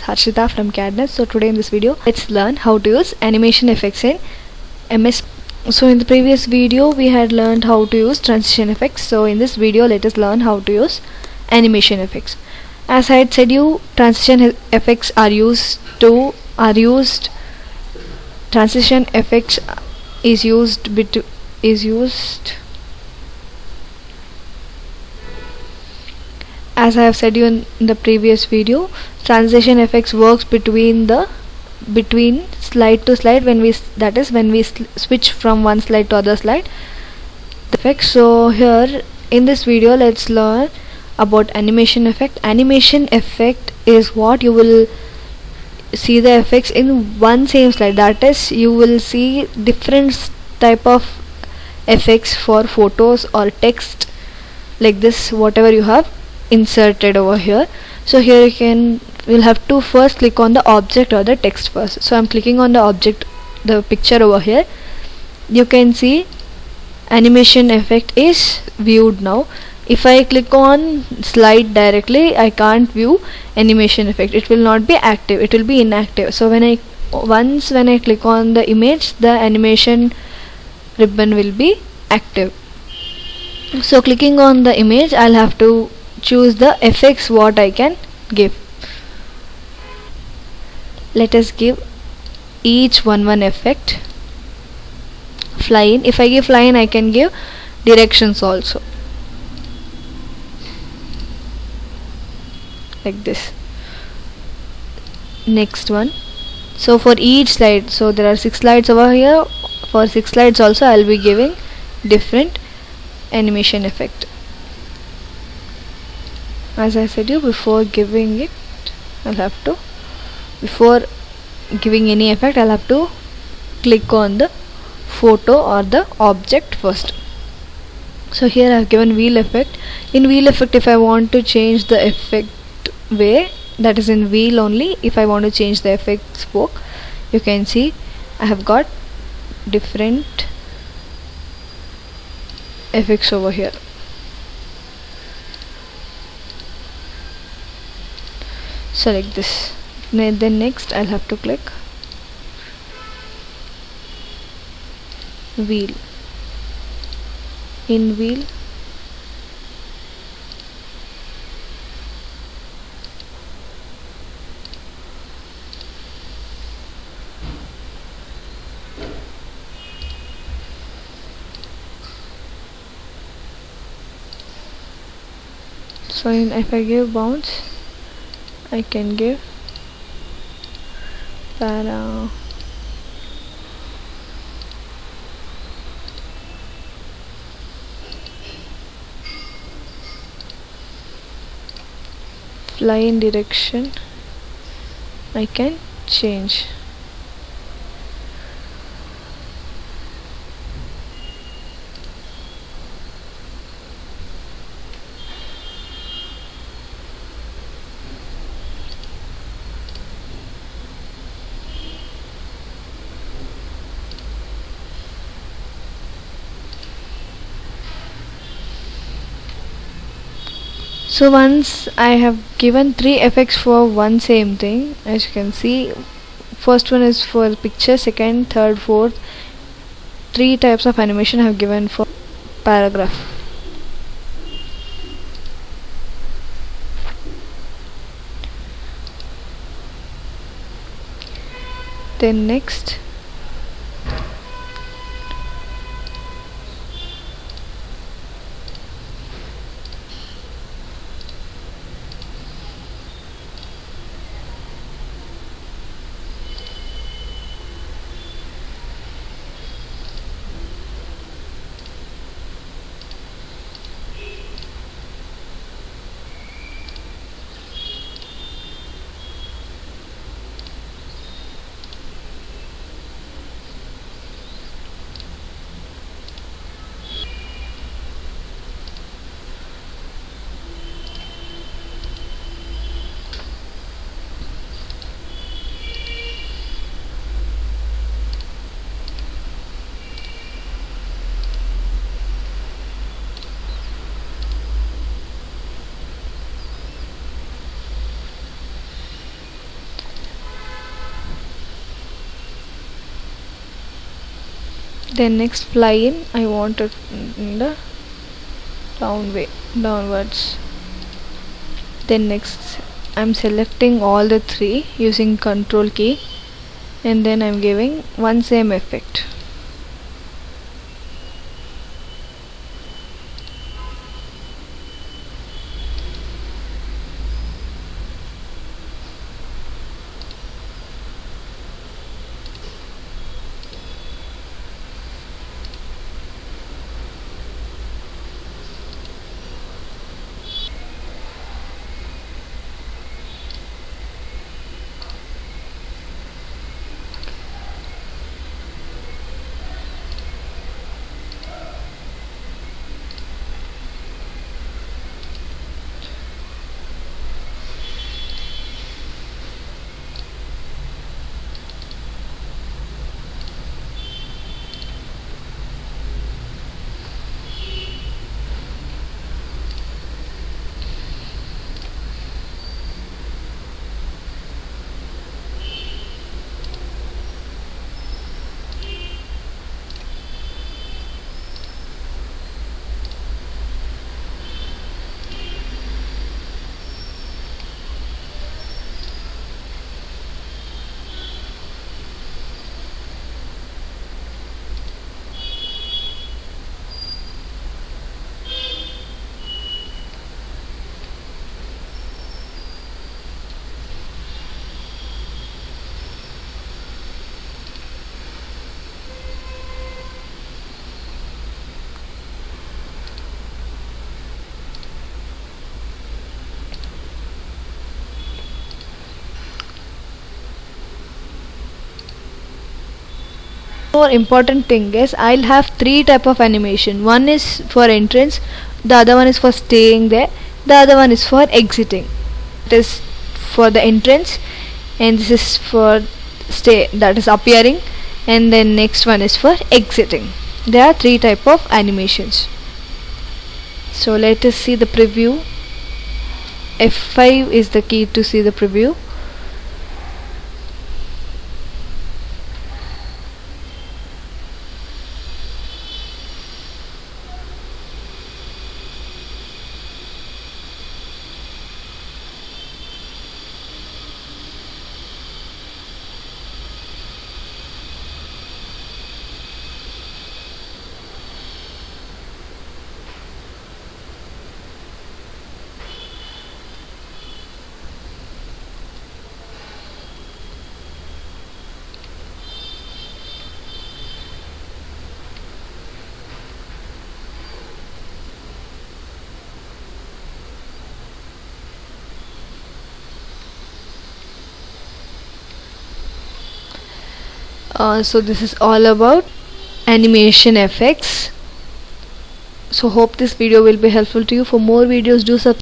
Harshita from CAD NEST. So today in this video, let's learn how to use animation effects in MS. So in the previous video, we had learned how to use transition effects. So in this video, let us learn how to use animation effects. As I had said you, transition effects are used. Transition effects is used as I have said you in the previous video. Transition effects works between slide to slide, when we switch from one slide to other slide, the effects. So here in this video, let's learn about animation effect. Animation effect is what you will see the effects in one same slide. That is, you will see different type of effects for photos or text, like this, whatever you have inserted over here. So here we'll have to first click on the object or the text first. So I'm clicking on the object, the picture over here. You can see animation effect is viewed now. If I click on slide directly, I can't view animation effect. It will not be active, it will be inactive. So when I click on the image, the animation ribbon will be active. So clicking on the image, I'll have to choose the effects what I can give. Let us give each one effect. Fly in. If I give fly in, I can give directions also, like this. Next one. So for each slide, so there are 6 slides over here. For 6 slides also, I'll be giving different animation effect. As I said you, before giving any effect, I'll have to click on the photo or the object first. So here I've given wheel effect. In wheel effect, if I want to change the effect way, that is in wheel only. If I want to change the effect spoke, you can see I have got different effects over here. So like this. Then next I'll have to click wheel. In wheel, so if I give bounce, I can give para fly in direction, I can change. So once I have given 3 effects for one same thing, as you can see, first one is for picture, second, third, fourth. 3 types of animation I have given for paragraph. Then next, Then next fly in, I want it in the downwards. Then next I'm selecting all the three using control key, and then I'm giving one same effect. More important thing is I'll have three type of animation. One is for entrance, the other one is for staying there, the other one is for exiting. It is for the entrance, and this is for stay, that is appearing, and then next one is for exiting. There are three type of animations. So let us see the preview. F5 is the key to see the preview. So this is all about animation effects. So hope this video will be helpful to you. For more videos, do subscribe.